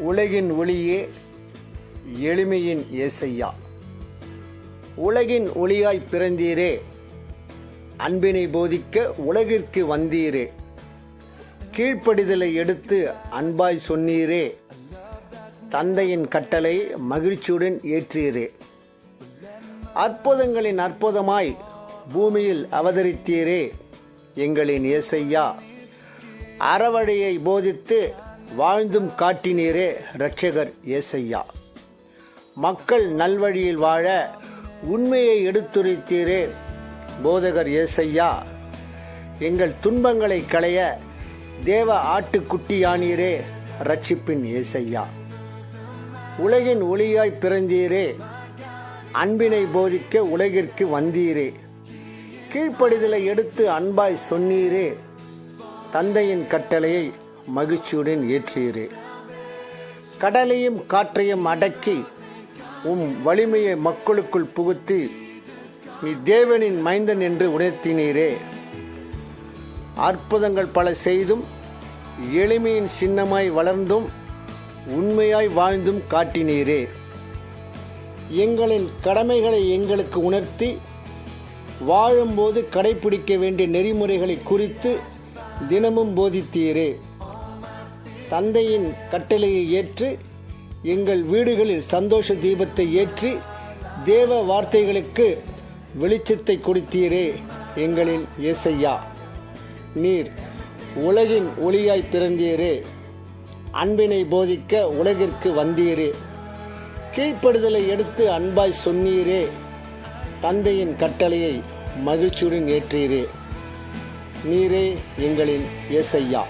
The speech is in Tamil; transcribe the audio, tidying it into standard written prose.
உலகின் ஒளியே, எளிமையின் ஏசையா. உலகின் ஒளியாய் பிறந்தீரே, அன்பினை போதிக்க உலகிற்கு வந்தீரே. கீழ்ப்படிதலை எடுத்து அன்பாய் சொன்னீரே, தந்தையின் கட்டளை மகிழ்ச்சியுடன் ஏற்றீரே. அற்புதங்களின் அற்புதமாய் பூமியில் அவதரித்தீரே, எங்களின் ஏசையா. அறவழியை போதித்து வாழ்ந்தும் காட்டினீரே, இரட்சகர் ஏசையா. மக்கள் நல்வழியில் வாழ உண்மையை எடுத்துரைத்தீரே, போதகர் ஏசையா. எங்கள் துன்பங்களை களைய தேவ ஆட்டுக்குட்டியானீரே, இரட்சிப்பின் ஏசையா. உலகின் ஒளியாய் பிறந்தீரே, அன்பினை போதிக்க உலகிற்கு வந்தீரே. கீழ்ப்படிதலை எடுத்து அன்பாய் சொன்னீரே, தந்தையின் கட்டளையை மகிழ்ச்சியுடன் ஏற்றீரே. கடலையும் காற்றையும் அடக்கி வலிமையை மக்களுக்குள் புகுத்தி நீ தேவனின் மைந்தன் என்று உணர்த்தினீரே. அற்புதங்கள் பல செய்தும் எளிமையின் சின்னமாய் வளர்ந்தும் உண்மையாய் வாழ்ந்தும் காட்டினீரே. எங்களின் கடமைகளை எங்களுக்கு உணர்த்தி வாழும்போது கடைபிடிக்க வேண்டிய நெறிமுறைகளை குறித்து தினமும் போதித்தீரே. தந்தையின் கட்டளையை ஏற்று எங்கள் வீடுகளில் சந்தோஷ தீபத்தை ஏற்றி தேவ வார்த்தைகளுக்கு வெளிச்சத்தை கொடுத்தீரே, எங்களின் ஏசையா. நீர் உலகின் ஒளியாய் பிறந்தீரே, அன்பினை போதிக்க உலகிற்கு வந்தீரே. கீழ்ப்படுதலை எடுத்து அன்பாய் சொன்னீரே, தந்தையின் கட்டளையை மகிழ்ச்சியுடன் ஏற்றீரே. நீரே எங்களின் ஏசையா.